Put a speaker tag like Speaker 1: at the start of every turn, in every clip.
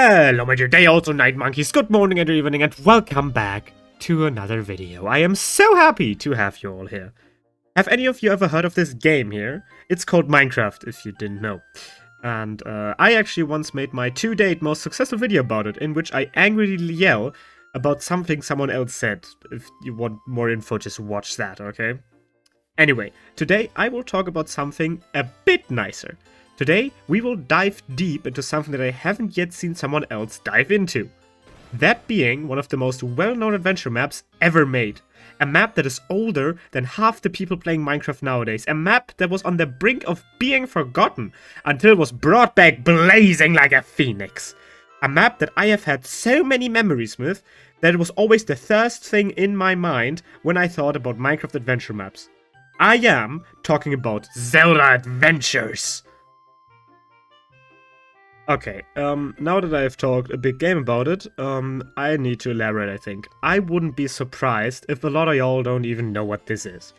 Speaker 1: Hello my dear day also night monkeys, good morning and evening and welcome back to another video. I am so happy to have you all here. Have any of you ever heard of this game here? It's called Minecraft, if you didn't know. And I actually once made my to-date most successful video about it, in which I angrily yell about something someone else said. If you want more info, just watch that, okay? Anyway, today I will talk about something a bit nicer. Today, we will dive deep into something that I haven't yet seen someone else dive into. That being one of the most well-known adventure maps ever made. A map that is older than half the people playing Minecraft nowadays. A map that was on the brink of being forgotten until it was brought back blazing like a phoenix. A map that I have had so many memories with that it was always the first thing in my mind when I thought about Minecraft adventure maps. I am talking about Zelda Adventures. Okay, now that I have talked a big game about it, I need to elaborate, I think. I wouldn't be surprised if a lot of y'all don't even know what this is.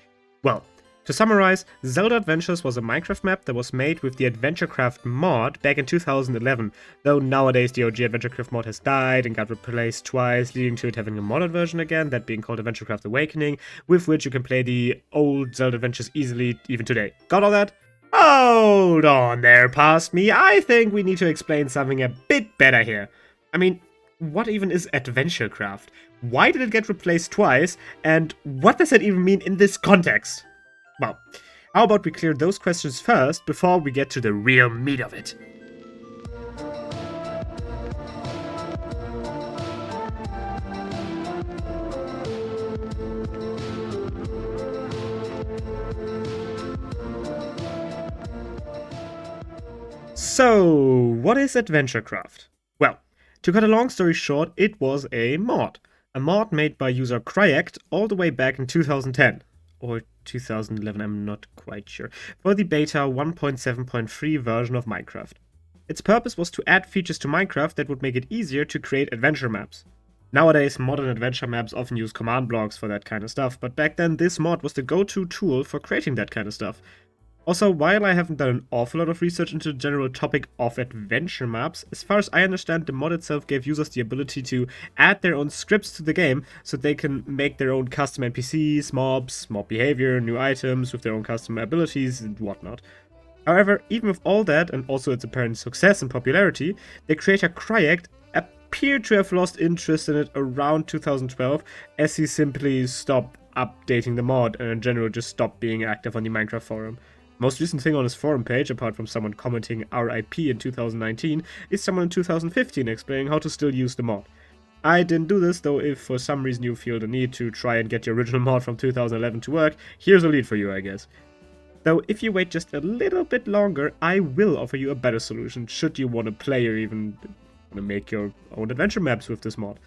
Speaker 1: Well, to summarize, Zelda Adventures was a Minecraft map that was made with the AdventureCraft mod back in 2011, though nowadays the OG AdventureCraft mod has died and got replaced twice, leading to it having a modded version again, that being called AdventureCraft Awakening, with which you can play the old Zelda Adventures easily even today. Got all that? Hold on there, past me. I think we need to explain something a bit better here. I mean, what even is AdventureCraft? Why did it get replaced twice? And what does that even mean in this context? Well, how about we clear those questions first before we get to the real meat of it? So, what is AdventureCraft? Well, to cut a long story short, it was a mod. A mod made by user Cryect all the way back in 2010. Or 2011, I'm not quite sure. For the beta 1.7.3 version of Minecraft. Its purpose was to add features to Minecraft that would make it easier to create adventure maps. Nowadays, modern adventure maps often use command blocks for that kind of stuff, but back then this mod was the go-to tool for creating that kind of stuff. Also, while I haven't done an awful lot of research into the general topic of adventure maps, as far as I understand, the mod itself gave users the ability to add their own scripts to the game so they can make their own custom NPCs, mobs, mob behavior, new items with their own custom abilities and whatnot. However, even with all that and also its apparent success and popularity, the creator Cryect appeared to have lost interest in it around 2012 as he simply stopped updating the mod and in general just stopped being active on the Minecraft forum. Most recent thing on his forum page, apart from someone commenting RIP in 2019, is someone in 2015 explaining how to still use the mod. I didn't do this, though if for some reason you feel the need to try and get your original mod from 2011 to work, here's a lead for you, I guess. Though if you wait just a little bit longer, I will offer you a better solution should you want to play or even want to make your own adventure maps with this mod.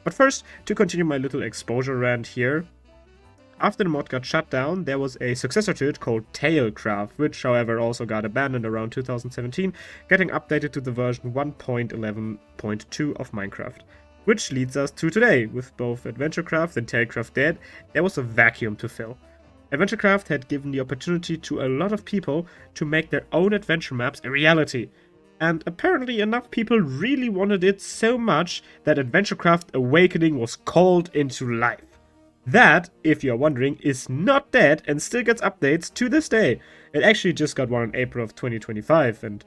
Speaker 1: But first, to continue my little exposure rant here, after the mod got shut down, there was a successor to it called Tailcraft, which however also got abandoned around 2017, getting updated to the version 1.11.2 of Minecraft. Which leads us to today, with both AdventureCraft and Tailcraft dead, there was a vacuum to fill. AdventureCraft had given the opportunity to a lot of people to make their own adventure maps a reality. And apparently enough people really wanted it so much that AdventureCraft Awakening was called into life. That, if you're wondering, is not dead and still gets updates to this day. It actually just got one in April of 2025 and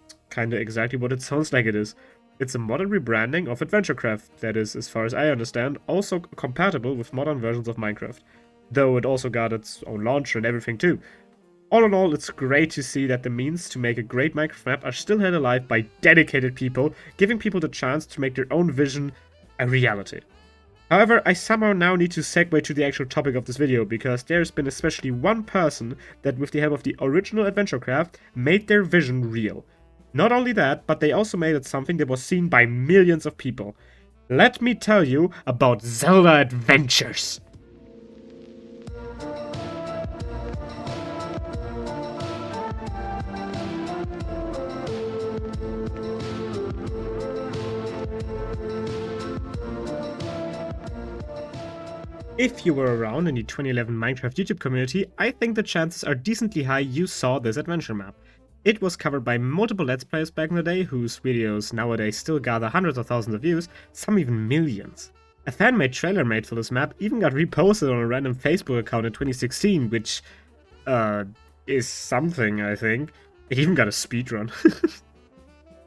Speaker 1: it's kinda exactly what it sounds like it is. It's a modern rebranding of AdventureCraft that is, as far as I understand, also compatible with modern versions of Minecraft. Though it also got its own launcher and everything too. All in all, it's great to see that the means to make a great Minecraft map are still held alive by dedicated people, giving people the chance to make their own vision a reality. However, I somehow now need to segue to the actual topic of this video, because there's been especially one person that with the help of the original AdventureCraft made their vision real. Not only that, but they also made it something that was seen by millions of people. Let me tell you about Zelda Adventures! If you were around in the 2011 Minecraft YouTube community, I think the chances are decently high you saw this adventure map. It was covered by multiple Let's Players back in the day, whose videos nowadays still gather hundreds of thousands of views, some even millions. A fan-made trailer made for this map even got reposted on a random Facebook account in 2016, which, is something, I think. It even got a speedrun.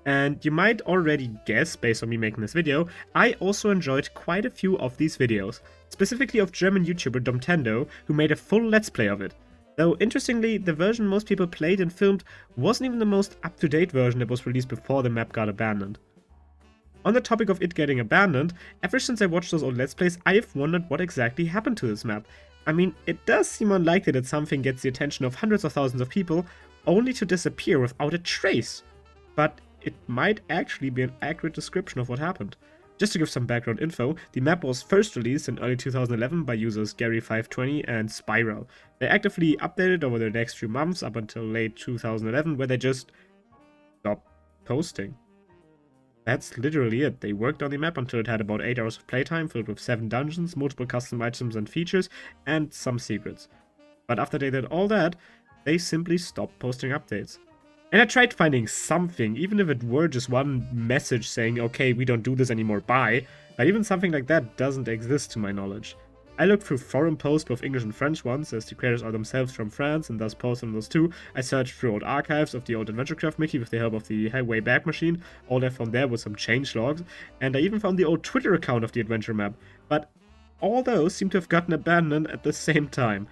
Speaker 1: And you might already guess, based on me making this video, I also enjoyed quite a few of these videos, specifically of German YouTuber Domtendo, who made a full Let's Play of it. Though, interestingly, the version most people played and filmed wasn't even the most up-to-date version that was released before the map got abandoned. On the topic of it getting abandoned, ever since I watched those old Let's Plays, I have wondered what exactly happened to this map. I mean, it does seem unlikely that something gets the attention of hundreds of thousands of people, only to disappear without a trace. But it might actually be an accurate description of what happened. Just to give some background info, the map was first released in early 2011 by users Gary520 and Spiral. They actively updated over the next few months up until late 2011, where they just stopped posting. That's literally it. They worked on the map until it had about 8 hours of playtime, filled with 7 dungeons, multiple custom items and features, and some secrets. But after they did all that, they simply stopped posting updates. And I tried finding something, even if it were just one message saying, okay, we don't do this anymore, bye, but even something like that doesn't exist to my knowledge. I looked through forum posts, both English and French ones, as the creators are themselves from France and thus post on those too. I searched through old archives of the old AdventureCraft Mickey with the help of the Wayback Machine. All I found there was some changelogs, and I even found the old Twitter account of the adventure map, but all those seem to have gotten abandoned at the same time.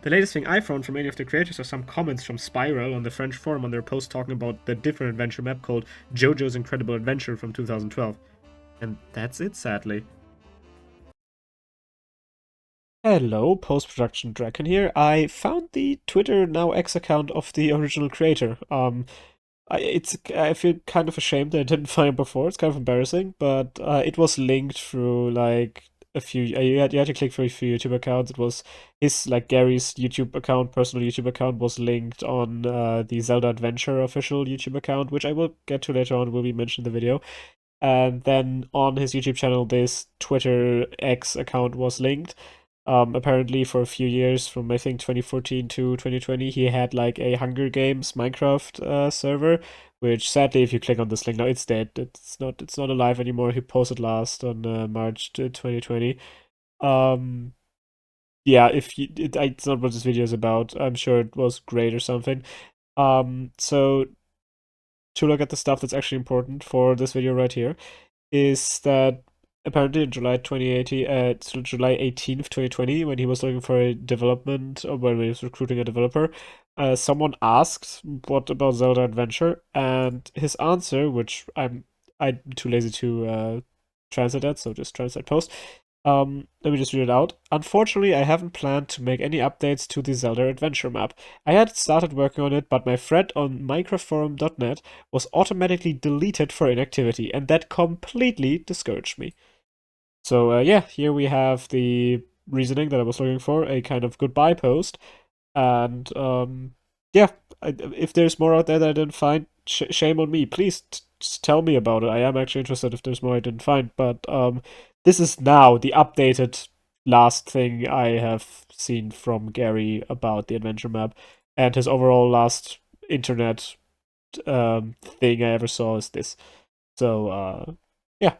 Speaker 1: The latest thing I found from any of the creators are some comments from Spiral on the French forum on their post talking about the different adventure map called JoJo's Incredible Adventure from 2012. And that's it, sadly. Hello, post-production Draken here. I found the Twitter now X account of the original creator. I feel kind of ashamed that I didn't find it before. It's kind of embarrassing, but it was linked through like a few. You had to click through a few YouTube accounts. It was his like Gary's YouTube account, personal YouTube account, was linked on the Zelda Adventure official YouTube account, which I will get to later on. Will be mentioned in the video. And then on his YouTube channel, this Twitter X account was linked. Apparently for a few years, from I think 2014 to 2020, he had like a Hunger Games Minecraft server, which sadly, if you click on this link now, it's dead. It's not alive anymore. He posted last on March 2020. Yeah, it's not what this video is about. I'm sure it was great or something. So to look at the stuff that's actually important for this video right here is that apparently in July 18th, 2020, when he was looking for a development, or when he was recruiting a developer, someone asked, what about Zelda Adventure? And his answer, which I'm too lazy to translate that, so just translate post. Let me just read it out. Unfortunately, I haven't planned to make any updates to the Zelda Adventure map. I had started working on it, but my thread on microforum.net was automatically deleted for inactivity, and that completely discouraged me. So yeah, here we have the reasoning that I was looking for, a kind of goodbye post. And yeah, if there's more out there that I didn't find, shame on me. Please tell me about it. I am actually interested if there's more I didn't find. But this is now the updated last thing I have seen from Gary about the adventure map. And his overall last internet thing I ever saw is this. So yeah,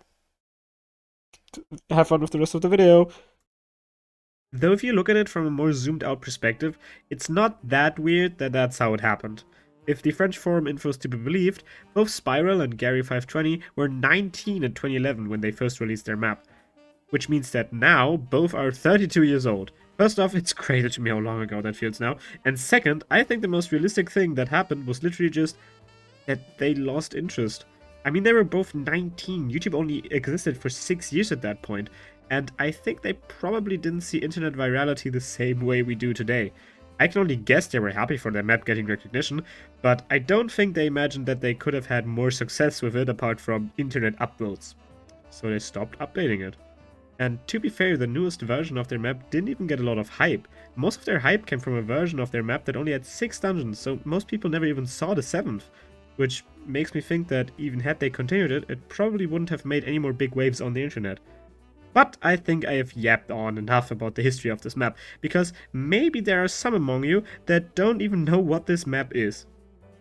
Speaker 1: have fun with the rest of the video. Though if you look at it from a more zoomed out perspective, it's not that weird that that's how it happened. If the French forum info is to be believed, both Spiral and Gary520 were 19 in 2011 when they first released their map. Which means that now, both are 32 years old. First off, it's crazy to me how long ago that feels now. And second, I think the most realistic thing that happened was literally just that they lost interest. I mean, they were both 19. YouTube only existed for 6 years at that point, and I think they probably didn't see internet virality the same way we do today. I can only guess they were happy for their map getting recognition, but I don't think they imagined that they could have had more success with it apart from internet upvotes. So they stopped updating it. And to be fair, the newest version of their map didn't even get a lot of hype. Most of their hype came from a version of their map that only had 6 dungeons, so most people never even saw the 7th. Which makes me think that even had they continued it, it probably wouldn't have made any more big waves on the internet. But I think I have yapped on enough about the history of this map, because maybe there are some among you that don't even know what this map is.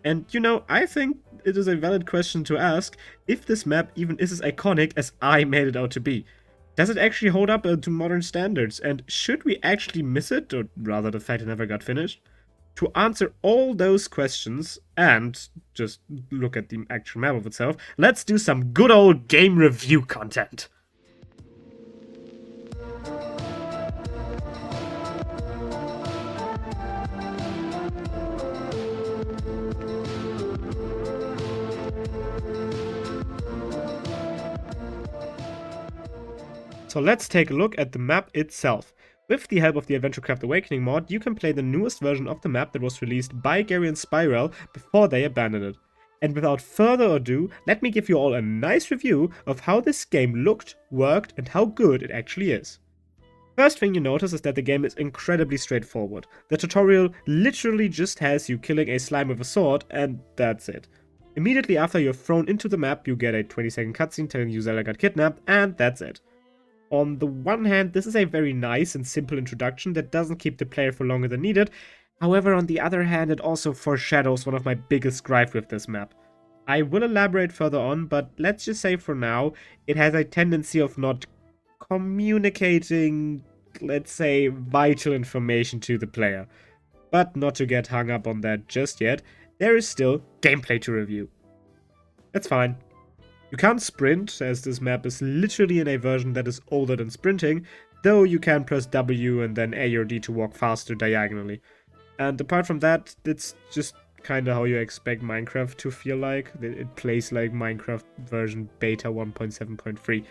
Speaker 1: And you know, I think it is a valid question to ask if this map even is as iconic as I made it out to be. Does it actually hold up to modern standards, and should we actually miss it, or rather the fact it never got finished? To answer all those questions, and just look at the actual map of itself, let's do some good old game review content. So let's take a look at the map itself. With the help of the AdventureCraft Awakening mod, you can play the newest version of the map that was released by Gary and Spiral before they abandoned it. And without further ado, let me give you all a nice review of how this game looked, worked, and how good it actually is. First thing you notice is that the game is incredibly straightforward. The tutorial literally just has you killing a slime with a sword, and that's it. Immediately after you're thrown into the map, you get a 20-second cutscene telling you Zelda got kidnapped, and that's it. On the one hand, this is a very nice and simple introduction that doesn't keep the player for longer than needed. However, on the other hand, it also foreshadows one of my biggest gripes with this map. I will elaborate further on, but let's just say for now, it has a tendency of not communicating, let's say, vital information to the player. But not to get hung up on that just yet, there is still gameplay to review. That's fine. You can't sprint, as this map is literally in a version that is older than sprinting, though you can press W and then A or D to walk faster diagonally. And apart from that, it's just kinda how you expect Minecraft to feel like. It plays like Minecraft version beta 1.7.3.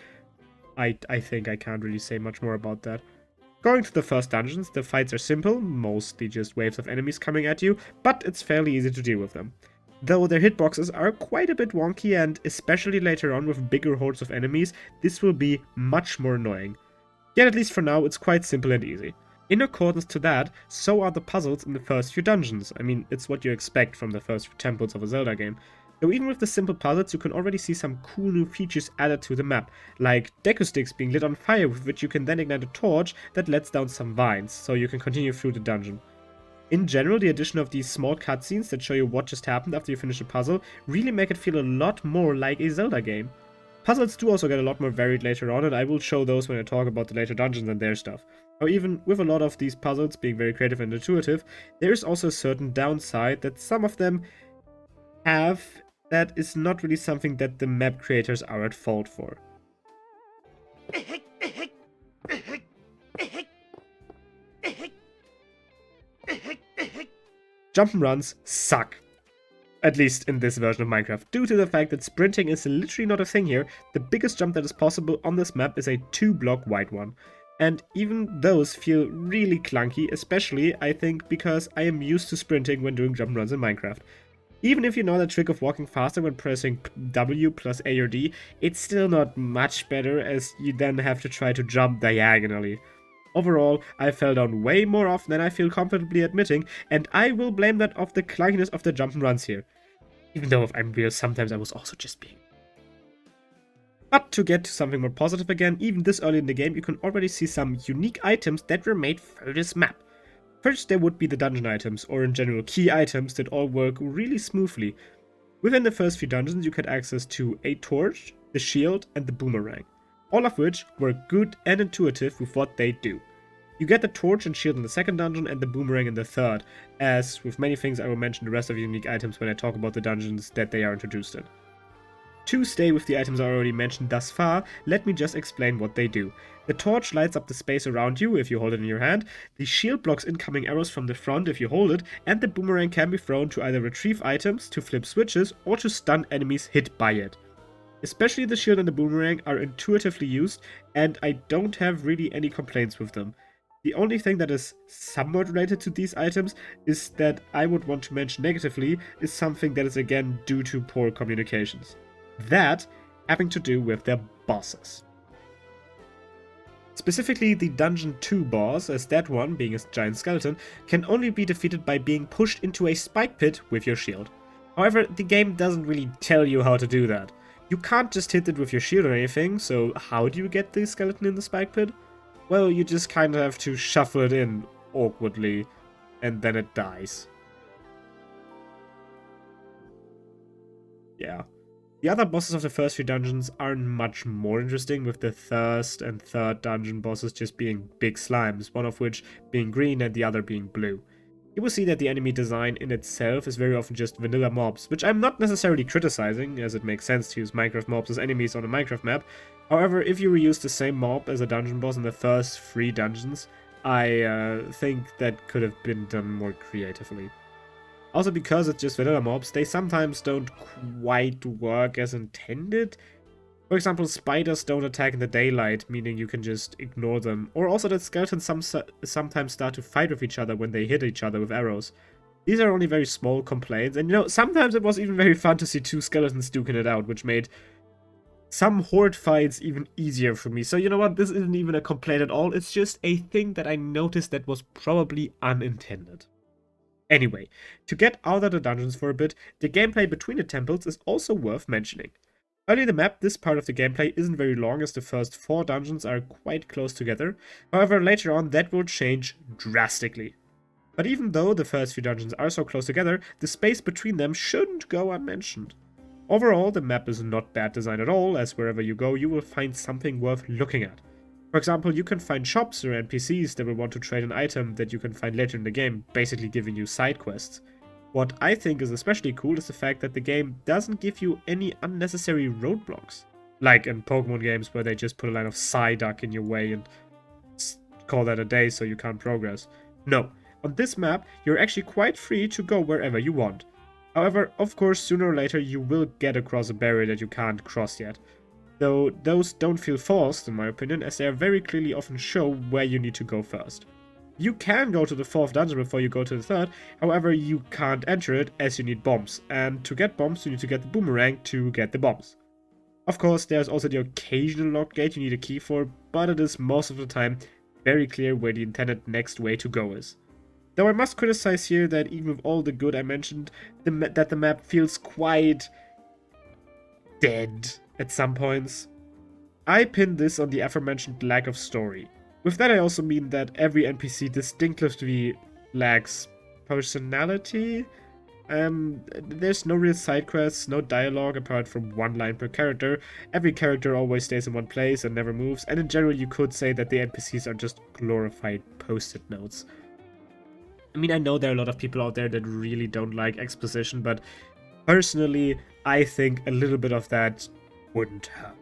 Speaker 1: I think I can't really say much more about that. Going to the first dungeons, the fights are simple, mostly just waves of enemies coming at you, but it's fairly easy to deal with them. Though their hitboxes are quite a bit wonky, and especially later on with bigger hordes of enemies, this will be much more annoying. Yet at least for now, it's quite simple and easy. In accordance to that, so are the puzzles in the first few dungeons. I mean, it's what you expect from the first few temples of a Zelda game. Though even with the simple puzzles, you can already see some cool new features added to the map, like deku sticks being lit on fire with which you can then ignite a torch that lets down some vines, so you can continue through the dungeon. In general, the addition of these small cutscenes that show you what just happened after you finish a puzzle really make it feel a lot more like a Zelda game. Puzzles do also get a lot more varied later on, and I will show those when I talk about the later dungeons and their stuff. Or even with a lot of these puzzles being very creative and intuitive, there is also a certain downside that some of them have that is not really something that the map creators are at fault for. Jump'n'runs suck. At least in this version of Minecraft, due to the fact that sprinting is literally not a thing here. The biggest jump that is possible on this map is a 2-block wide one. And even those feel really clunky, especially, I think, because I am used to sprinting when doing jump'n'runs in Minecraft. Even if you know the trick of walking faster when pressing W plus A or D, it's still not much better, as you then have to try to jump diagonally. Overall, I fell down way more often than I feel comfortably admitting, and I will blame that off the clunkiness of the jump'n'runs here. Even though if I'm real, sometimes I was also just being. But to get to something more positive again, even this early in the game, you can already see some unique items that were made for this map. First, there would be the dungeon items, or in general key items that all work really smoothly. Within the first few dungeons, you get access to a torch, the shield, and the boomerang. All of which work good and intuitive with what they do. You get the torch and shield in the second dungeon and the boomerang in the third, as with many things I will mention the rest of the unique items when I talk about the dungeons that they are introduced in. To stay with the items I already mentioned thus far, let me just explain what they do. The torch lights up the space around you if you hold it in your hand, the shield blocks incoming arrows from the front if you hold it, and the boomerang can be thrown to either retrieve items, to flip switches, or to stun enemies hit by it. Especially the shield and the boomerang are intuitively used, and I don't have really any complaints with them. The only thing that is somewhat related to these items is that I would want to mention negatively is something that is again due to poor communications. That having to do with their bosses. Specifically the Dungeon 2 boss, as that one, being a giant skeleton, can only be defeated by being pushed into a spike pit with your shield. However, the game doesn't really tell you how to do that. You can't just hit it with your shield or anything, so how do you get the skeleton in the spike pit? Well, you just kinda have to shuffle it in awkwardly, and then it dies. Yeah. The other bosses of the first few dungeons are much more interesting, with the first and third dungeon bosses just being big slimes, one of which being green and the other being blue. You will see that the enemy design in itself is very often just vanilla mobs, which I'm not necessarily criticizing, as it makes sense to use Minecraft mobs as enemies on a Minecraft map. However, if you reuse the same mob as a dungeon boss in the first 3 dungeons, I think that could have been done more creatively. Also, because it's just vanilla mobs, they sometimes don't quite work as intended. For example, spiders don't attack in the daylight, meaning you can just ignore them. Or also that skeletons sometimes start to fight with each other when they hit each other with arrows. These are only very small complaints, and sometimes it was even very fun to see 2 skeletons duking it out, which made some horde fights even easier for me. So you know what, this isn't even a complaint at all, it's just a thing that I noticed that was probably unintended. Anyway, to get out of the dungeons for a bit, the gameplay between the temples is also worth mentioning. Early in the map, this part of the gameplay isn't very long as the first 4 dungeons are quite close together, however later on that will change drastically. But even though the first few dungeons are so close together, the space between them shouldn't go unmentioned. Overall, the map is not bad design at all, as wherever you go you will find something worth looking at. For example, you can find shops or NPCs that will want to trade an item that you can find later in the game, basically giving you side quests. What I think is especially cool is the fact that the game doesn't give you any unnecessary roadblocks. Like in Pokemon games where they just put a line of Psyduck in your way and call that a day so you can't progress. No, on this map you're actually quite free to go wherever you want. However, of course, sooner or later you will get across a barrier that you can't cross yet. Though those don't feel forced, in my opinion, as they are very clearly often show where you need to go first. You can go to the 4th dungeon before you go to the 3rd, however you can't enter it as you need bombs, and to get bombs you need to get the boomerang to get the bombs. Of course, there's also the occasional locked gate you need a key for, but it is most of the time very clear where the intended next way to go is. Though I must criticize here that even with all the good I mentioned, that the map feels quite dead at some points. I pin this on the aforementioned lack of story. With that I also mean that every NPC distinctively lacks personality. There's no real side quests, no dialogue apart from one line per character. Every character always stays in one place and never moves, and in general you could say that the NPCs are just glorified post-it notes. I mean, I know there are a lot of people out there that really don't like exposition, but personally, I think a little bit of that wouldn't hurt.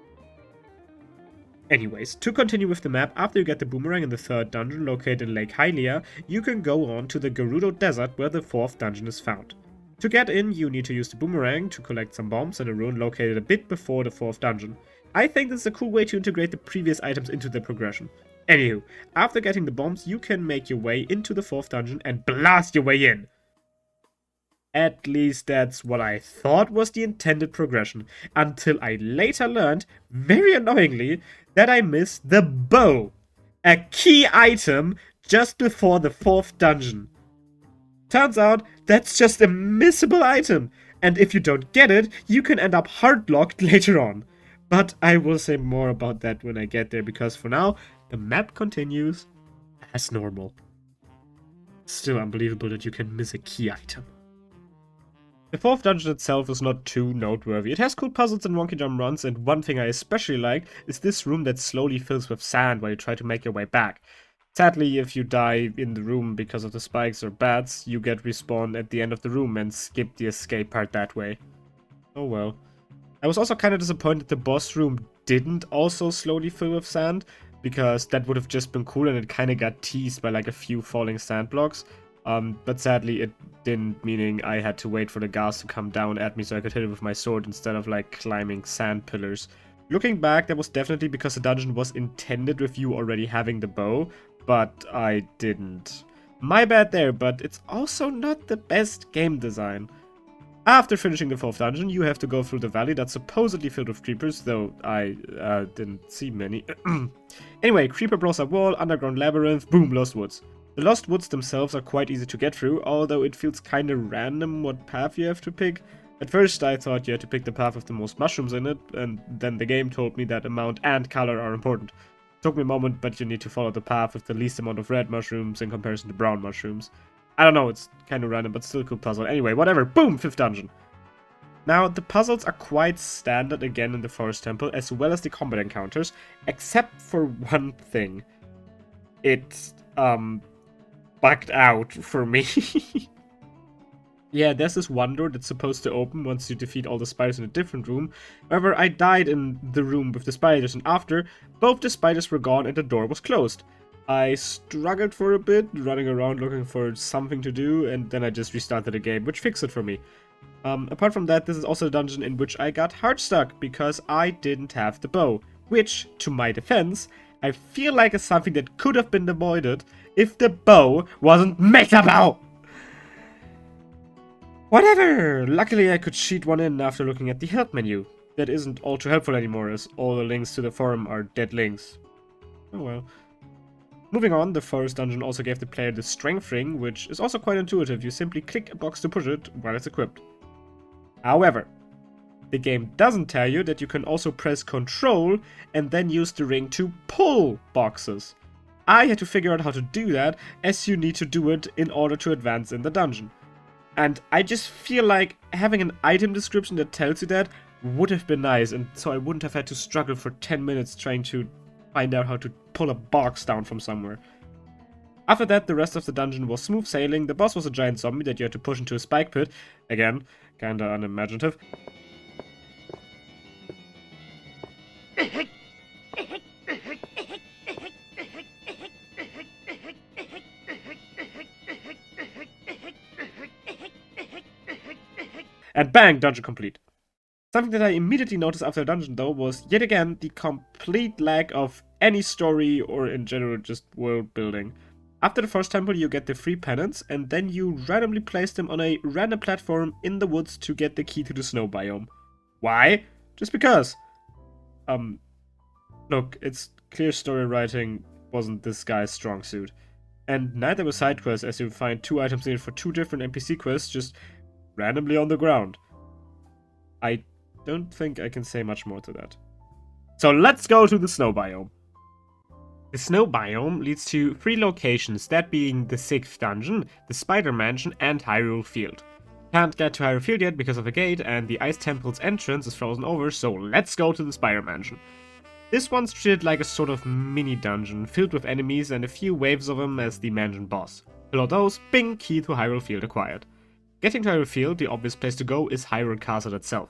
Speaker 1: Anyways, to continue with the map, after you get the boomerang in the 3rd dungeon located in Lake Hylia, you can go on to the Gerudo Desert where the 4th dungeon is found. To get in, you need to use the boomerang to collect some bombs in a ruin located a bit before the 4th dungeon. I think this is a cool way to integrate the previous items into the progression. Anywho, after getting the bombs, you can make your way into the 4th dungeon and blast your way in. At least that's what I thought was the intended progression, until I later learned, very annoyingly, that I missed the bow, a key item just before the 4th dungeon. Turns out, that's just a missable item, and if you don't get it, you can end up hardlocked later on. But I will say more about that when I get there, because for now, the map continues as normal. Still unbelievable that you can miss a key item. The 4th dungeon itself is not too noteworthy. It has cool puzzles and wonky jump runs, and one thing I especially like is this room that slowly fills with sand while you try to make your way back. Sadly, if you die in the room because of the spikes or bats, you get respawned at the end of the room and skip the escape part that way. Oh well. I was also kind of disappointed the boss room didn't also slowly fill with sand, because that would have just been cool and it kind of got teased by like a few falling sand blocks. But sadly it didn't, meaning I had to wait for the gas to come down at me so I could hit it with my sword instead of like climbing sand pillars. Looking back, that was definitely because the dungeon was intended with you already having the bow, but I didn't. My bad there, but it's also not the best game design. After finishing the 4th dungeon, you have to go through the valley that's supposedly filled with creepers, though I didn't see many. Anyway, creeper blows up wall, underground labyrinth, boom, lost woods. The lost woods themselves are quite easy to get through, although it feels kinda random what path you have to pick. At first I thought you had to pick the path with the most mushrooms in it, and then the game told me that amount and color are important. It took me a moment, but you need to follow the path with the least amount of red mushrooms in comparison to brown mushrooms. I don't know, it's kinda random, but still a cool puzzle. Anyway, whatever, boom, 5th dungeon. Now, the puzzles are quite standard again in the Forest Temple, as well as the combat encounters, except for one thing. It's, bugged out for me. Yeah, there's this one door that's supposed to open once you defeat all the spiders in a different room. However, I died in the room with the spiders, and after, both the spiders were gone and the door was closed. I struggled for a bit, running around looking for something to do, and then I just restarted the game, which fixed it for me. Apart from that, this is also a dungeon in which I got hard stuck because I didn't have the bow, which, to my defense, I feel like is something that could have been avoided if the bow wasn't Meta Bow! Whatever! Luckily I could cheat one in after looking at the help menu. That isn't all too helpful anymore, as all the links to the forum are dead links. Oh well. Moving on, the forest dungeon also gave the player the strength ring, which is also quite intuitive. You simply click a box to push it while it's equipped. However, the game doesn't tell you that you can also press Control and then use the ring to pull boxes. I had to figure out how to do that, as you need to do it in order to advance in the dungeon. And I just feel like having an item description that tells you that would have been nice, and so I wouldn't have had to struggle for 10 minutes trying to find out how to pull a box down from somewhere. After that, the rest of the dungeon was smooth sailing. The boss was a giant zombie that you had to push into a spike pit. Again, kinda unimaginative. And bang, dungeon complete. Something that I immediately noticed after the dungeon though was, yet again, the complete lack of any story or in general just world building. After the first temple you get the 3 penance, and then you randomly place them on a random platform in the woods to get the key to the snow biome. Why? Just because. Look, it's clear story writing wasn't this guy's strong suit. And neither was side quests, as you find 2 items needed for 2 different NPC quests just randomly on the ground. I don't think I can say much more to that. So let's go to the snow biome. The snow biome leads to 3 locations, that being the 6th dungeon, the Spider Mansion, and Hyrule Field. Can't get to Hyrule Field yet because of a gate, and the Ice Temple's entrance is frozen over, so let's go to the Spider Mansion. This one's treated like a sort of mini dungeon, filled with enemies and a few waves of them as the mansion boss. Below those, bing, key to Hyrule Field acquired. Getting to Hyrule Field, the obvious place to go is Hyrule Castle itself.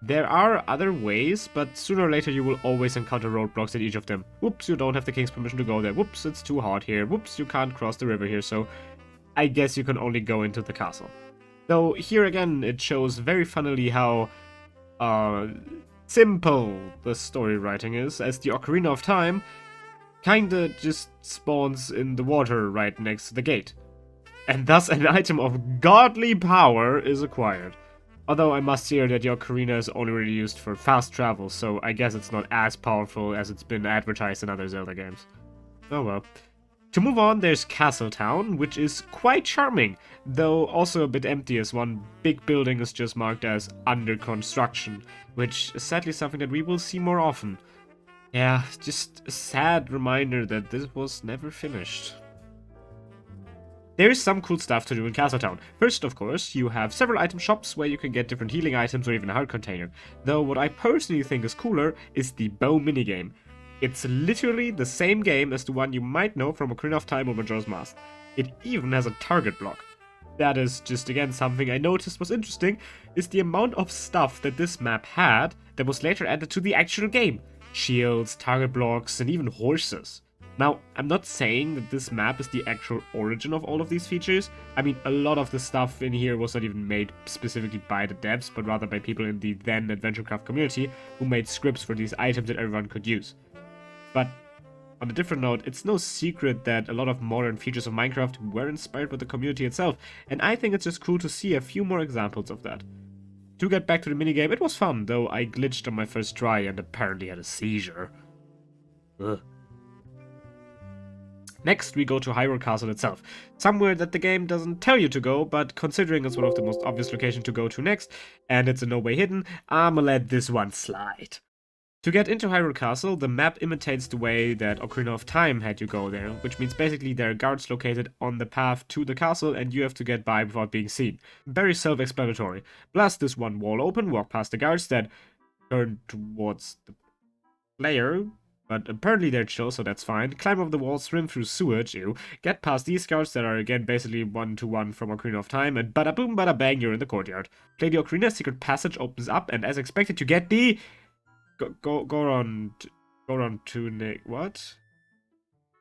Speaker 1: There are other ways, but sooner or later you will always encounter roadblocks at each of them. Whoops, you don't have the king's permission to go there. Whoops, it's too hard here. Whoops, you can't cross the river here, so I guess you can only go into the castle. Though here again, it shows very funnily how simple the story writing is, as the Ocarina of Time kinda just spawns in the water right next to the gate. And thus an item of godly power is acquired. Although I must say that the Ocarina is only really used for fast travel, so I guess it's not as powerful as it's been advertised in other Zelda games. Oh well. To move on, there's Castletown, which is quite charming, though also a bit empty as one big building is just marked as under construction, which is sadly something that we will see more often. Yeah, just a sad reminder that this was never finished. There is some cool stuff to do in Castletown. First, of course, you have several item shops where you can get different healing items or even a heart container. Though what I personally think is cooler is the bow minigame. It's literally the same game as the one you might know from Ocarina of Time or Majora's Mask. It even has a target block. That is just again something I noticed was interesting, is the amount of stuff that this map had that was later added to the actual game. Shields, target blocks, and even horses. Now, I'm not saying that this map is the actual origin of all of these features. I mean, a lot of the stuff in here was not even made specifically by the devs, but rather by people in the then AdventureCraft community who made scripts for these items that everyone could use. But on a different note, it's no secret that a lot of modern features of Minecraft were inspired by the community itself, and I think it's just cool to see a few more examples of that. To get back to the minigame, it was fun, though I glitched on my first try and apparently had a seizure. Ugh. Next, we go to Hyrule Castle itself, somewhere that the game doesn't tell you to go, but considering it's one of the most obvious locations to go to next, and it's in no way hidden, I'ma let this one slide. To get into Hyrule Castle, the map imitates the way that Ocarina of Time had you go there, which means basically there are guards located on the path to the castle and you have to get by without being seen. Very self-explanatory. Blast this one wall open, walk past the guards, then turn towards the player, but apparently they're chill, so that's fine. Climb over the wall, swim through sewage, get past these guards that are again basically one-to-one from Ocarina of Time, and bada boom bada bang, you're in the courtyard. Play the Ocarina, secret passage opens up, and as expected you get the... Go on tunic. What?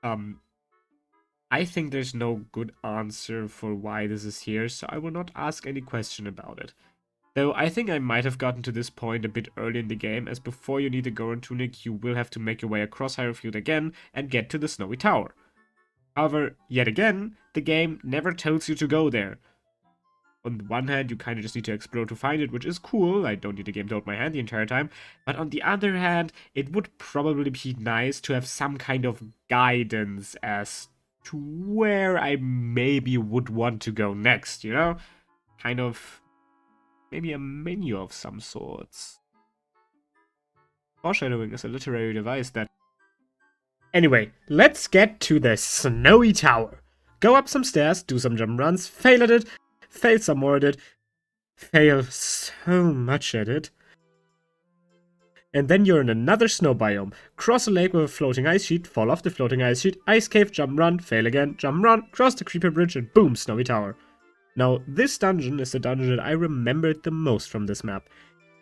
Speaker 1: I think there's no good answer for why this is here, so I will not ask any question about it. Though I think I might have gotten to this point a bit early in the game, as before you need a Goron tunic, you will have to make your way across Hyrule Field again and get to the Snowy Tower. However, yet again, the game never tells you to go there. On the one hand, you kind of just need to explore to find it, which is cool. I don't need the game to hold my hand the entire time. But on the other hand, it would probably be nice to have some kind of guidance as to where I maybe would want to go next, you know? Kind of maybe a menu of some sorts. Foreshadowing is a literary device that... Anyway, let's get to the Snowy Tower. Go up some stairs, do some jump runs, fail at it, fail some more at it, fail so much at it, and then you're in another snow biome. Cross a lake with a floating ice sheet, fall off the floating ice sheet, ice cave, jump run, fail again, jump run, cross the creeper bridge, and boom, Snowy Tower. Now, this dungeon is the dungeon that I remembered the most from this map.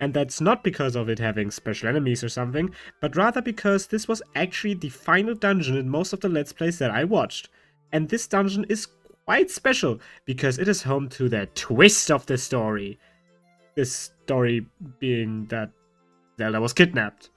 Speaker 1: And that's not because of it having special enemies or something, but rather because this was actually the final dungeon in most of the Let's Plays that I watched. And this dungeon is quite special, because it is home to the twist of the story. This story being that Zelda was kidnapped.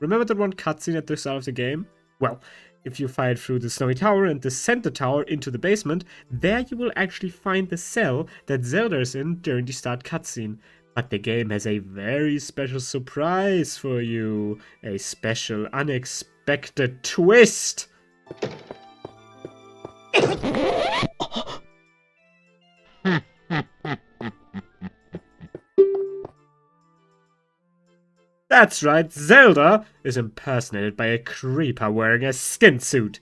Speaker 1: Remember that one cutscene at the start of the game? Well, if you fight through the Snowy Tower and descend the tower into the basement, there you will actually find the cell that Zelda is in during the start cutscene. But the game has a very special surprise for you. A special, unexpected twist! That's right, Zelda is impersonated by a creeper wearing a skin suit.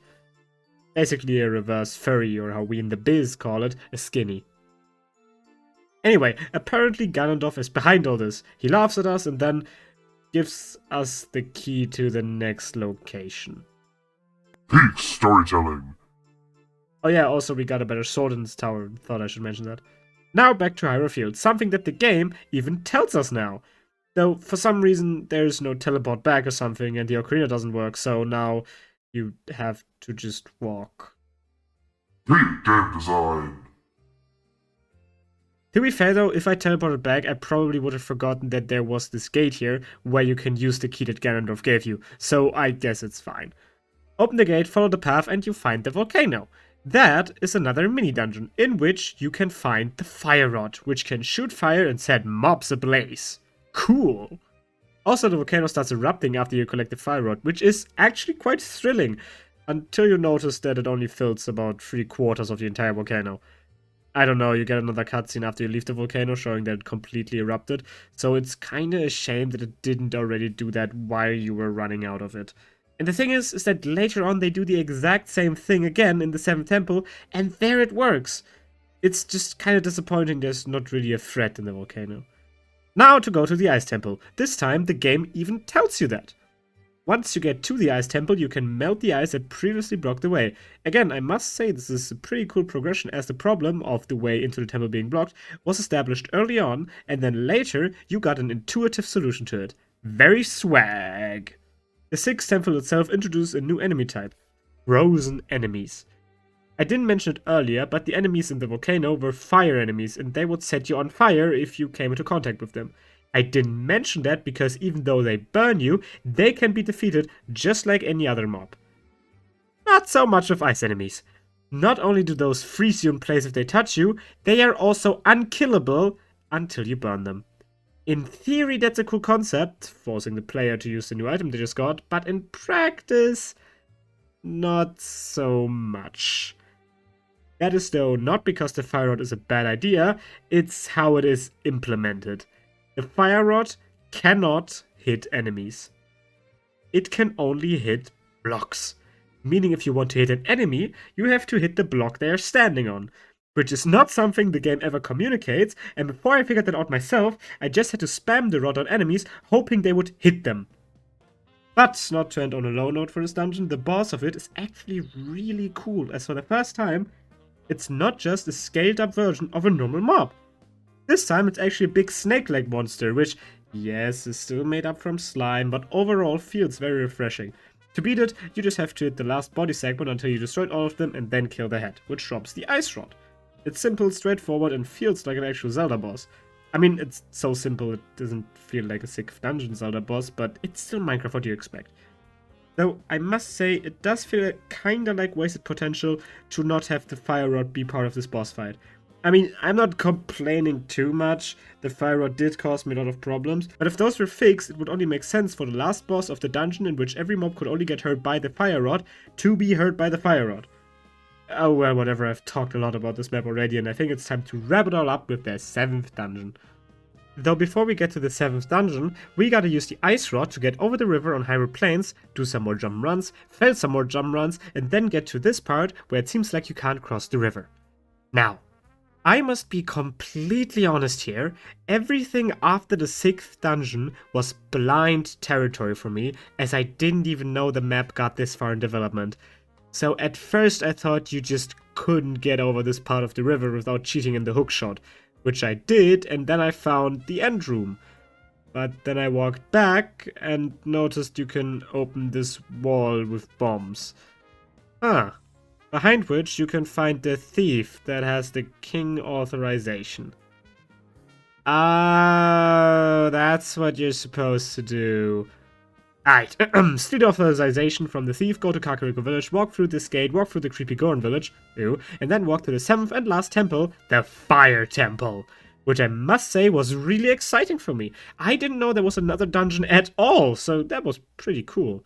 Speaker 1: Basically a reverse furry, or how we in the biz call it, a skinny. Anyway, apparently Ganondorf is behind all this. He laughs at us and then gives us the key to the next location.
Speaker 2: Peak storytelling.
Speaker 1: Oh yeah, also we got a better sword in this tower. Thought I should mention that. Now back to Hyrule Field, something that the game even tells us now. Though, for some reason, there's no teleport back or something, and the ocarina doesn't work, so now you have to just walk.
Speaker 2: Peak game design.
Speaker 1: To be fair though, if I teleported back, I probably would have forgotten that there was this gate here, where you can use the key that Ganondorf gave you, so I guess it's fine. Open the gate, follow the path, and you find the volcano. That is another mini-dungeon, in which you can find the fire rod, which can shoot fire and set mobs ablaze. Cool! Also, the volcano starts erupting after you collect the fire rod, which is actually quite thrilling, until you notice that it only fills about 3/4 of the entire volcano. I don't know, you get another cutscene after you leave the volcano showing that it completely erupted, so it's kinda a shame that it didn't already do that while you were running out of it. And the thing is that later on they do the exact same thing again in the 7th temple, and there it works. It's just kinda disappointing there's not really a threat in the volcano. Now to go to the Ice Temple. This time the game even tells you that. Once you get to the Ice Temple, you can melt the ice that previously blocked the way. Again, I must say this is a pretty cool progression, as the problem of the way into the temple being blocked was established early on, and then later you got an intuitive solution to it. Very swag! The 6th temple itself introduced a new enemy type. Frozen enemies. I didn't mention it earlier, but the enemies in the volcano were fire enemies, and they would set you on fire if you came into contact with them. I didn't mention that because even though they burn you, they can be defeated just like any other mob. Not so much of ice enemies. Not only do those freeze you in place if they touch you, they are also unkillable until you burn them. In theory, that's a cool concept, forcing the player to use the new item they just got, but in practice, not so much. That is though not because the fire rod is a bad idea, it's how it is implemented. The fire rod cannot hit enemies. it can only hit blocks. Meaning if you want to hit an enemy, you have to hit the block they are standing on. Which is not something the game ever communicates, and before I figured that out myself, I just had to spam the rod on enemies, hoping they would hit them. But, not to end on a low note for this dungeon, the boss of it is actually really cool, as for the first time, it's not just a scaled up version of a normal mob. This time it's actually a big snake-like monster, which, yes, is still made up from slime, but overall feels very refreshing. To beat it, you just have to hit the last body segment until you destroyed all of them and then kill the head, which drops the ice rod. It's simple, straightforward, and feels like an actual Zelda boss. I mean, it's so simple it doesn't feel like a sick dungeon Zelda boss, but it's still Minecraft, what do you expect? Though, I must say, it does feel kinda like wasted potential to not have the fire rod be part of this boss fight. I mean, I'm not complaining too much, the fire rod did cause me a lot of problems, but if those were fixed, it would only make sense for the last boss of the dungeon in which every mob could only get hurt by the fire rod to be hurt by the fire rod. Oh well, whatever, I've talked a lot about this map already, and I think it's time to wrap it all up with the 7th dungeon. Though before we get to the 7th dungeon, we gotta use the ice rod to get over the river on Hyrule Plains, do some more jump runs, fail some more jump runs, and then get to this part where it seems like you can't cross the river. Now, I must be completely honest here, everything after the 6th dungeon was blind territory for me, as I didn't even know the map got this far in development. So at first I thought you just couldn't get over this part of the river without cheating in the hookshot, which I did, and then I found the end room. But then I walked back and noticed you can open this wall with bombs. Behind which you can find the thief that has the king authorization. Oh, that's what you're supposed to do. Alright, steal the authorization from the thief, go to Kakariko Village, walk through this gate, walk through the creepy Goron Village, and then walk to the 7th and last temple, the Fire Temple. Which I must say was really exciting for me. I didn't know there was another dungeon at all, so that was pretty cool.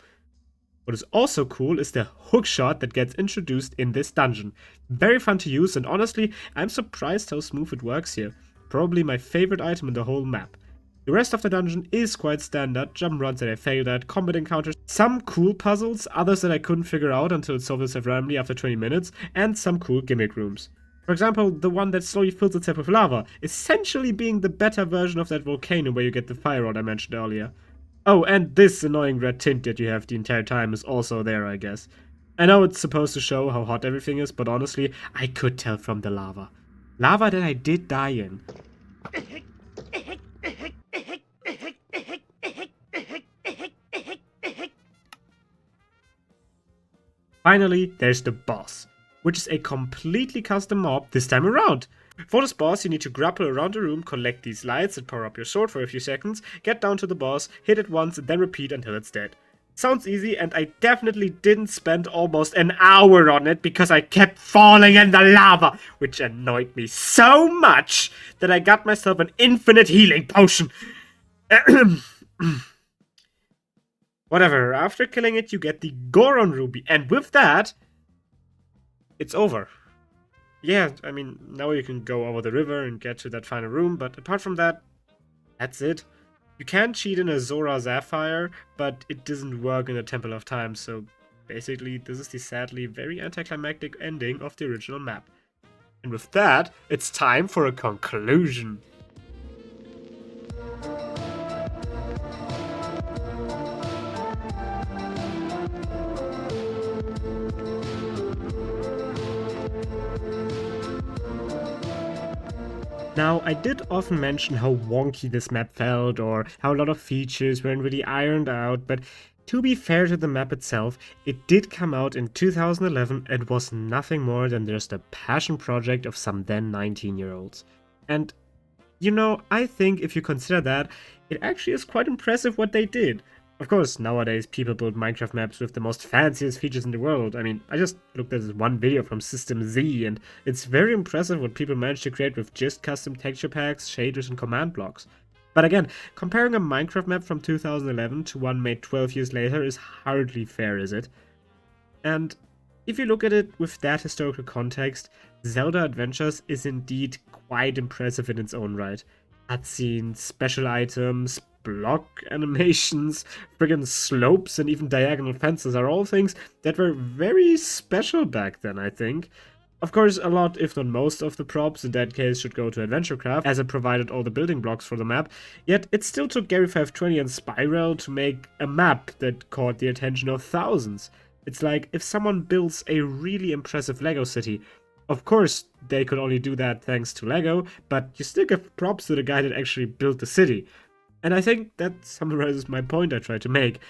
Speaker 1: What is also cool is the hookshot that gets introduced in this dungeon. Very fun to use, and honestly, I'm surprised how smooth it works here. Probably my favorite item in the whole map. The rest of the dungeon is quite standard, jump runs that I failed at, combat encounters, some cool puzzles, others that I couldn't figure out until it solved itself randomly after 20 minutes, and some cool gimmick rooms. For example, the one that slowly fills itself with lava, essentially being the better version of that volcano where you get the fire rod I mentioned earlier. Oh, and this annoying red tint that you have the entire time is also there, I guess. I know it's supposed to show how hot everything is, but honestly, I could tell from the lava. Lava that I did die in. Finally, there's the boss, which is a completely custom mob this time around. For this boss, you need to grapple around the room, collect these lights and power up your sword for a few seconds, get down to the boss, hit it once, and then repeat until it's dead. Sounds easy, and I definitely didn't spend almost an hour on it because I kept falling in the lava, which annoyed me so much that I got myself an infinite healing potion. Whatever, after killing it, you get the Goron Ruby, and with that, it's over. Yeah, I mean, now you can go over the river and get to that final room, but apart from that, that's it. You can cheat in a Zora Sapphire, but it doesn't work in the Temple of Time, so basically this is the sadly very anticlimactic ending of the original map. And with that, it's time for a conclusion. Now, I did often mention how wonky this map felt, or how a lot of features weren't really ironed out, but to be fair to the map itself, it did come out in 2011 and was nothing more than just a passion project of some then 19-year-olds. And, you know, I think if you consider that, it actually is quite impressive what they did. Of course, nowadays people build Minecraft maps with the most fanciest features in the world. I mean, I just looked at this one video from System Z, and it's very impressive what people managed to create with just custom texture packs, shaders, and command blocks. But again, comparing a Minecraft map from 2011 to one made 12 years later is hardly fair, is it? And if you look at it with that historical context, Zelda Adventures is indeed quite impressive in its own right. Cutscenes, special items, block animations, friggin' slopes, and even diagonal fences are all things that were very special back then, I think. Of course, a lot, if not most, of the props in that case should go to AdventureCraft, as it provided all the building blocks for the map, yet it still took Gary 520 and Spiral to make a map that caught the attention of thousands. It's like if someone builds a really impressive Lego city. Of course, they could only do that thanks to Lego, but you still give props to the guy that actually built the city. And I think that summarizes my point I tried to make.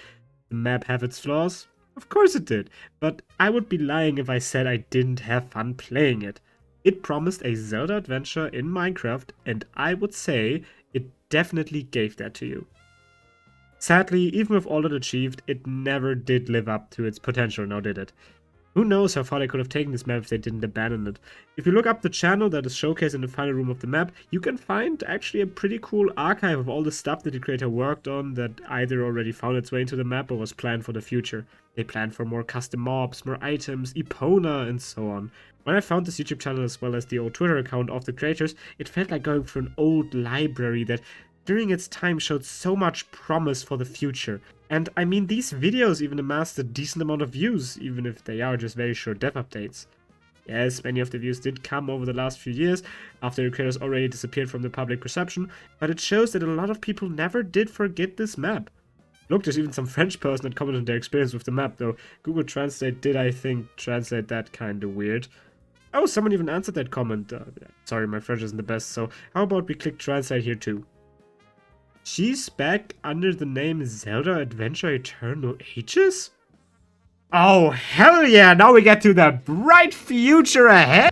Speaker 1: The map have its flaws? Of course it did, but I would be lying if I said I didn't have fun playing it. It promised a Zelda adventure in Minecraft, and I would say it definitely gave that to you. Sadly, even with all it achieved, it never did live up to its potential, now did it? Who knows how far they could have taken this map if they didn't abandon it. If you look up the channel that is showcased in the final room of the map, you can find actually a pretty cool archive of all the stuff that the creator worked on that either already found its way into the map or was planned for the future. They planned for more custom mobs, more items, Epona, and so on. When I found this YouTube channel as well as the old Twitter account of the creators, it felt like going through an old library that during its time showed so much promise for the future. And I mean, these videos even amassed a decent amount of views, even if they are just very short dev updates. Yes, many of the views did come over the last few years, after the creators already disappeared from the public perception, but it shows that a lot of people never did forget this map. Look, there's even some French person that commented on their experience with the map, though Google Translate did, I think, translate that kinda weird. Oh, someone even answered that comment. Sorry, my French isn't the best, so how about we click Translate here too? She's back under the name Zelda Adventure Eternal Ages? Oh, hell yeah! Now we get to the bright future ahead!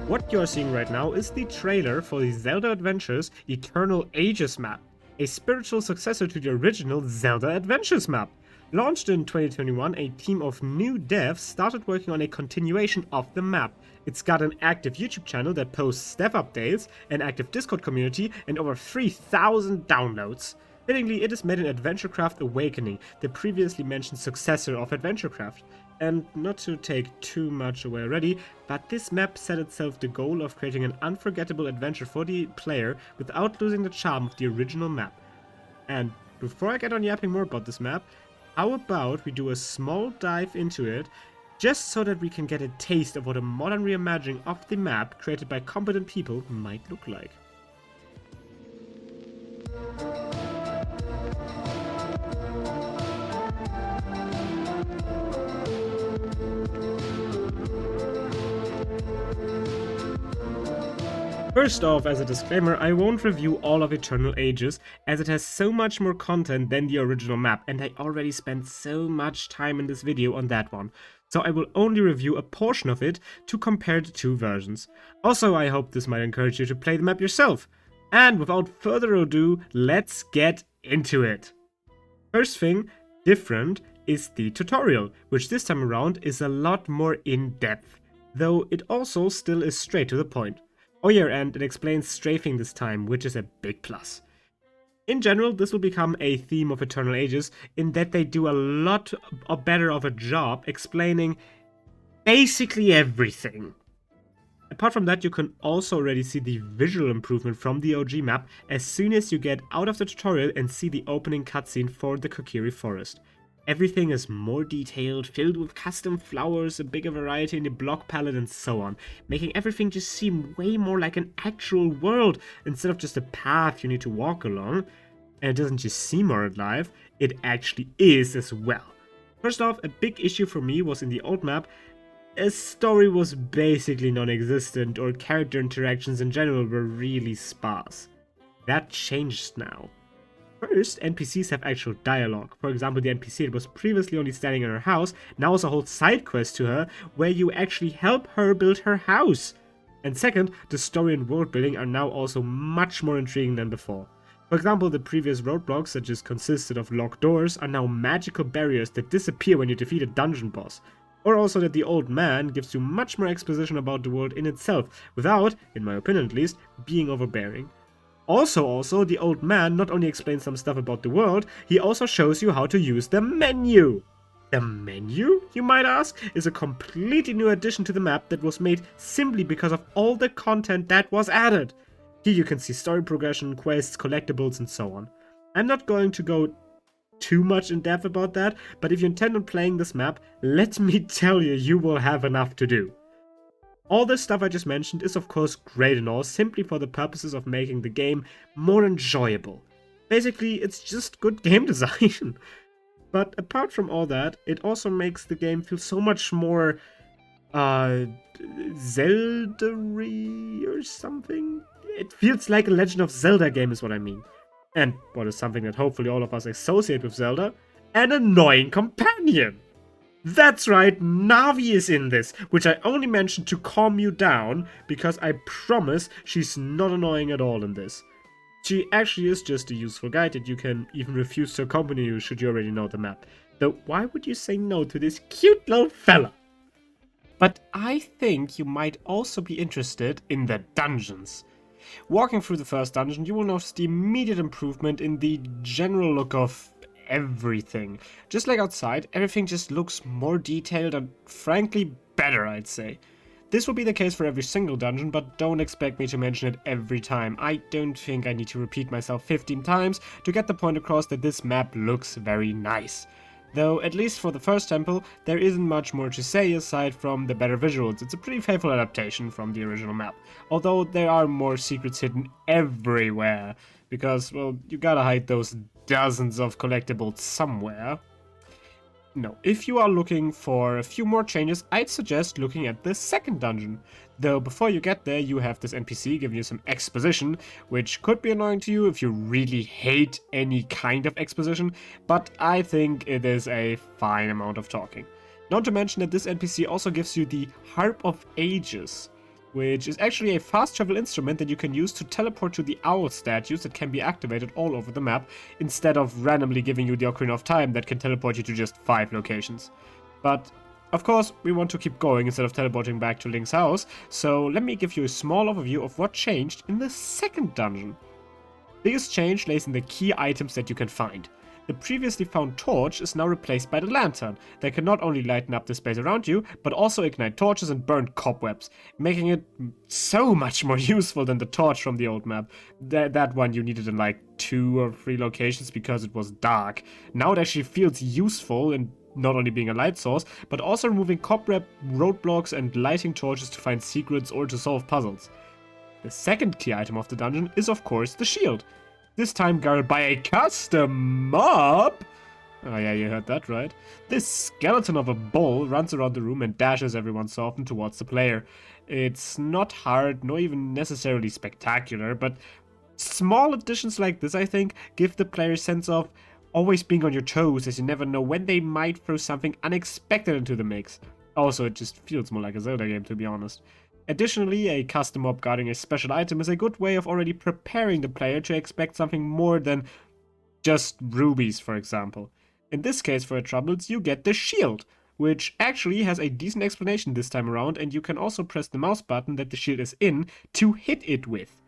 Speaker 1: What you're seeing right now is the trailer for the Zelda Adventures Eternal Ages map, a spiritual successor to the original Zelda Adventures map. Launched in 2021, a team of new devs started working on a continuation of the map. It's got an active YouTube channel that posts dev updates, an active Discord community, and over 3,000 downloads. Fittingly, it is made in AdventureCraft Awakening, the previously mentioned successor of AdventureCraft. And not to take too much away already, but this map set itself the goal of creating an unforgettable adventure for the player without losing the charm of the original map. And before I get on yapping more about this map, how about we do a small dive into it, just so that we can get a taste of what a modern reimagining of the map created by competent people might look like. First off, as a disclaimer, I won't review all of Eternal Ages, as it has so much more content than the original map, and I already spent so much time in this video on that one, so I will only review a portion of it to compare the two versions. Also, I hope this might encourage you to play the map yourself. And without further ado, let's get into it. First thing, different, is the tutorial, which this time around is a lot more in-depth, though it also still is straight to the point. Oh yeah, and it explains strafing this time, which is a big plus. In general, this will become a theme of Eternal Ages in that they do a lot better of a job explaining basically everything. Apart from that, you can also already see the visual improvement from the OG map as soon as you get out of the tutorial and see the opening cutscene for the Kokiri Forest. Everything is more detailed, filled with custom flowers, a bigger variety in the block palette and so on, making everything just seem way more like an actual world instead of just a path you need to walk along. And it doesn't just seem more alive, it actually is as well. First off, a big issue for me was in the old map, a story was basically non-existent or character interactions in general were really sparse. That changed now. First, NPCs have actual dialogue. For example, the NPC that was previously only standing in her house now has a whole side quest to her where you actually help her build her house. And second, the story and world building are now also much more intriguing than before. For example, the previous roadblocks that just consisted of locked doors are now magical barriers that disappear when you defeat a dungeon boss. Or also that the old man gives you much more exposition about the world in itself, without, in my opinion at least, being overbearing. Also, the old man not only explains some stuff about the world, he also shows you how to use the menu. The menu, you might ask, is a completely new addition to the map that was made simply because of all the content that was added. Here you can see story progression, quests, collectibles, and so on. I'm not going to go too much in depth about that, but if you intend on playing this map, let me tell you, you will have enough to do. All this stuff I just mentioned is of course great and all, simply for the purposes of making the game more enjoyable. Basically, it's just good game design. But apart from all that, it also makes the game feel so much more, Zelda-y or something? It feels like a Legend of Zelda game is what I mean. And what is something that hopefully all of us associate with Zelda? An annoying companion! That's right, Navi is in this, which I only mentioned to calm you down, because I promise she's not annoying at all in this. She actually is just a useful guide that you can even refuse to accompany you should you already know the map. Though why would you say no to this cute little fella? But I think you might also be interested in the dungeons. Walking through the first dungeon, you will notice the immediate improvement in the general look of everything. Just like outside, everything just looks more detailed and frankly better, I'd say. This will be the case for every single dungeon, but don't expect me to mention it every time. I don't think I need to repeat myself 15 times to get the point across that this map looks very nice. Though, at least for the first temple, there isn't much more to say aside from the better visuals. It's a pretty faithful adaptation from the original map. Although there are more secrets hidden everywhere, because, well, you gotta hide those dozens of collectibles somewhere. No, if you are looking for a few more changes, I'd suggest looking at the second dungeon. Though before you get there, you have this NPC giving you some exposition, which could be annoying to you if you really hate any kind of exposition, but I think it is a fine amount of talking. Not to mention that this NPC also gives you the Harp of Ages, which is actually a fast travel instrument that you can use to teleport to the owl statues that can be activated all over the map, instead of randomly giving you the Ocarina of Time that can teleport you to just 5 locations. But, of course, we want to keep going instead of teleporting back to Link's house, so let me give you a small overview of what changed in the second dungeon. Biggest change lays in the key items that you can find. The previously found torch is now replaced by the lantern that can not only lighten up the space around you, but also ignite torches and burn cobwebs, making it so much more useful than the torch from the old map. That one you needed in like 2 or 3 locations because it was dark. Now it actually feels useful in not only being a light source, but also removing cobweb roadblocks and lighting torches to find secrets or to solve puzzles. The second key item of the dungeon is of course the shield. This time guarded by a custom mob. Oh yeah, you heard that right. This skeleton of a bull runs around the room and dashes everyone so often towards the player. It's not hard, nor even necessarily spectacular, but small additions like this, I think, give the player a sense of always being on your toes, as you never know when they might throw something unexpected into the mix. Also, it just feels more like a Zelda game, to be honest. Additionally, a custom mob guarding a special item is a good way of already preparing the player to expect something more than just rubies, for example. In this case, for your troubles, you get the shield, which actually has a decent explanation this time around, and you can also press the mouse button that the shield is in to hit it with.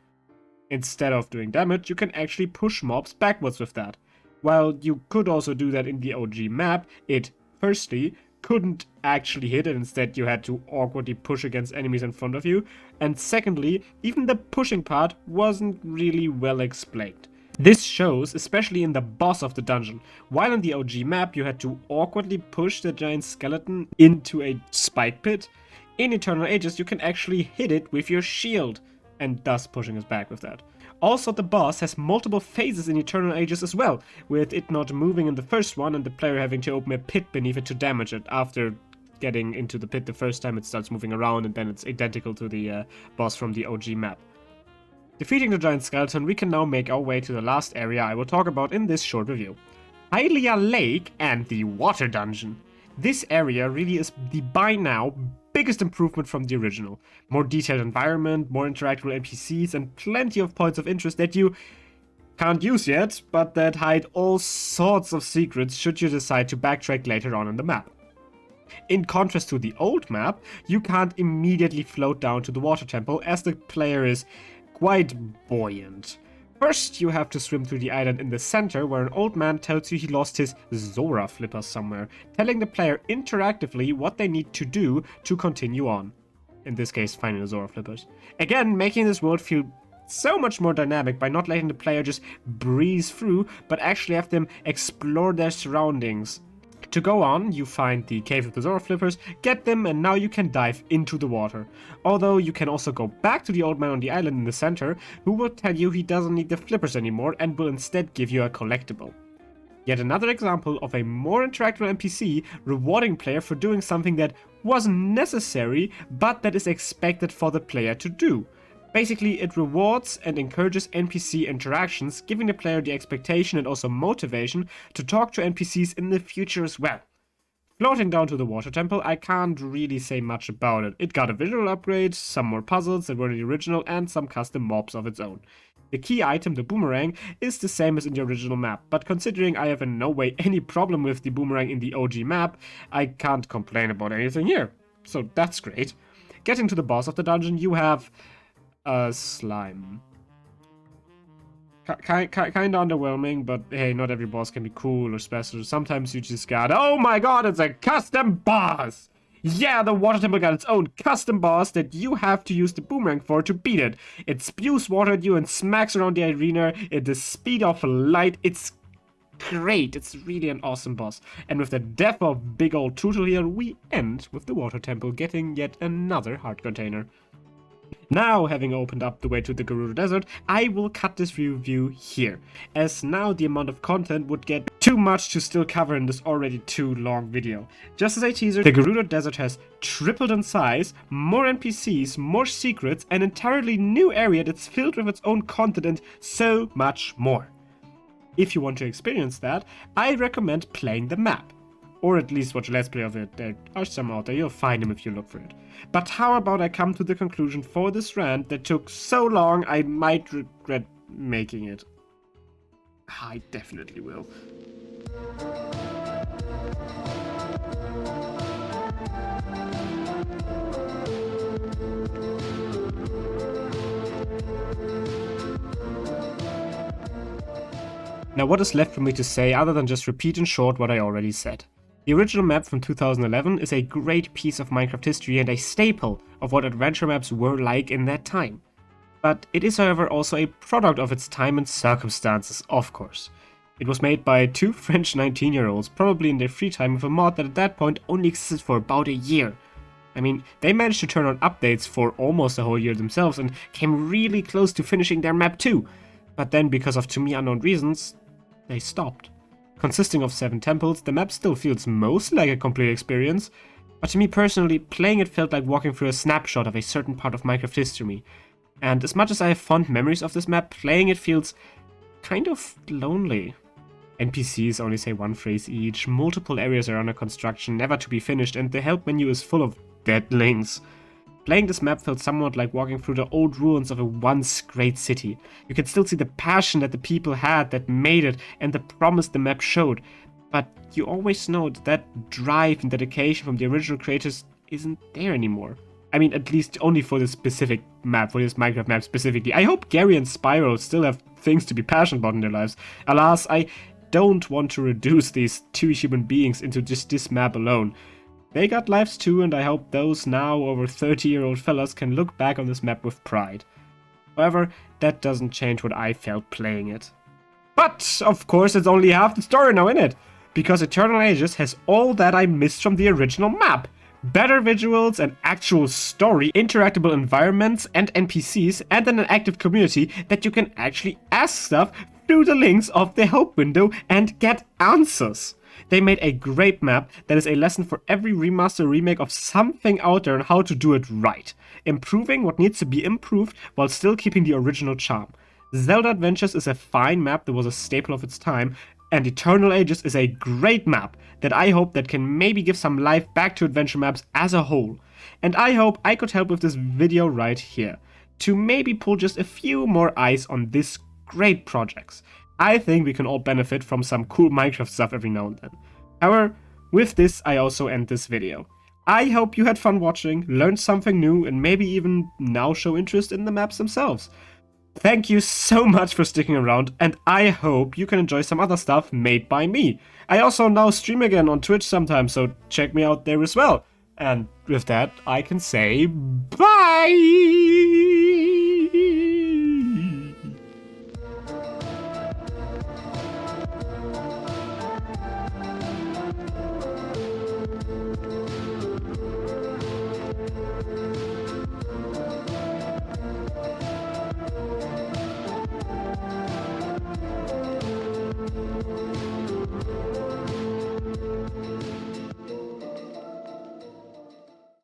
Speaker 1: Instead of doing damage, you can actually push mobs backwards with that. While you could also do that in the OG map, it, firstly, couldn't actually hit it, instead you had to awkwardly push against enemies in front of you, and secondly, even the pushing part wasn't really well explained. This shows, especially in the boss of the dungeon. While in the OG map you had to awkwardly push the giant skeleton into a spike pit, in Eternal Ages you can actually hit it with your shield, and thus pushing us back with that. Also, the boss has multiple phases in Eternal Ages as well, with it not moving in the first one and the player having to open a pit beneath it to damage it. After getting into the pit the first time, it starts moving around and then it's identical to the boss from the OG map. Defeating the giant skeleton, we can now make our way to the last area I will talk about in this short review. Hylia Lake and the Water Dungeon. This area really is the, by now, biggest improvement from the original. More detailed environment, more interactable NPCs, and plenty of points of interest that you can't use yet, but that hide all sorts of secrets should you decide to backtrack later on in the map. In contrast to the old map, you can't immediately float down to the water temple as the player is quite buoyant. First, you have to swim through the island in the center where an old man tells you he lost his Zora flippers somewhere, telling the player interactively what they need to do to continue on. In this case, finding the Zora flippers. Again, making this world feel so much more dynamic by not letting the player just breeze through, but actually have them explore their surroundings. To go on, you find the cave of the Zora flippers, get them, and now you can dive into the water. Although you can also go back to the old man on the island in the center, who will tell you he doesn't need the flippers anymore and will instead give you a collectible. Yet another example of a more interactive NPC rewarding player for doing something that wasn't necessary, but that is expected for the player to do. Basically, it rewards and encourages NPC interactions, giving the player the expectation and also motivation to talk to NPCs in the future as well. Floating down to the water temple, I can't really say much about it. It got a visual upgrade, some more puzzles that were in the original, and some custom mobs of its own. The key item, the boomerang, is the same as in the original map, but considering I have in no way any problem with the boomerang in the OG map, I can't complain about anything here. So that's great. Getting to the boss of the dungeon, you have a slime. Kinda underwhelming, but hey, not every boss can be cool or special. Sometimes you just got, oh my god, it's a custom boss! Yeah, the water temple got its own custom boss that you have to use the boomerang for to beat it. It spews water at you and smacks around the arena at the speed of light. It's great. It's really an awesome boss. And with the death of big old Turtle here, we end with the water temple getting yet another heart container. Now, having opened up the way to the Gerudo Desert, I will cut this review here, as now the amount of content would get too much to still cover in this already too long video. Just as a teaser, the Gerudo Desert has tripled in size, more NPCs, more secrets, an entirely new area that's filled with its own content and so much more. If you want to experience that, I recommend playing the map. Or at least watch a let's play of it. There are some out there, you'll find them if you look for it. But how about I come to the conclusion for this rant that took so long I might regret making it. I definitely will. Now what is left for me to say other than just repeat in short what I already said? The original map from 2011 is a great piece of Minecraft history and a staple of what adventure maps were like in that time. But it is however also a product of its time and circumstances, of course. It was made by two French 19-year-olds, probably in their free time with a mod that at that point only existed for about a year. I mean, they managed to turn on updates for almost a whole year themselves and came really close to finishing their map too. But then, because of to me unknown reasons, they stopped. Consisting of 7 temples, the map still feels mostly like a complete experience, but to me personally, playing it felt like walking through a snapshot of a certain part of Minecraft history. And as much as I have fond memories of this map, playing it feels kind of lonely. NPCs only say one phrase each, multiple areas are under construction, never to be finished, and the help menu is full of dead links. Playing this map felt somewhat like walking through the old ruins of a once great city. You can still see the passion that the people had that made it and the promise the map showed. But you always know that drive and dedication from the original creators isn't there anymore. I mean, at least only for this specific map, for this Minecraft map specifically. I hope Gary and Spyro still have things to be passionate about in their lives. Alas, I don't want to reduce these two human beings into just this map alone. They got lives too, and I hope those now over 30-year-old fellas can look back on this map with pride. However, that doesn't change what I felt playing it. But, of course, it's only half the story now, innit? Because Eternal Ages has all that I missed from the original map. Better visuals, an actual story, interactable environments and NPCs, and an active community that you can actually ask stuff through the links of the help window and get answers. They made a great map that is a lesson for every remaster remake of something out there on how to do it right, improving what needs to be improved while still keeping the original charm. Zelda Adventures is a fine map that was a staple of its time, and Eternal Ages is a great map that I hope that can maybe give some life back to adventure maps as a whole. And I hope I could help with this video right here, to maybe pull just a few more eyes on this great projects. I think we can all benefit from some cool Minecraft stuff every now and then. However, with this I also end this video. I hope you had fun watching, learned something new, and maybe even now show interest in the maps themselves. Thank you so much for sticking around, and I hope you can enjoy some other stuff made by me. I also now stream again on Twitch sometimes, so check me out there as well. And with that, I can say bye!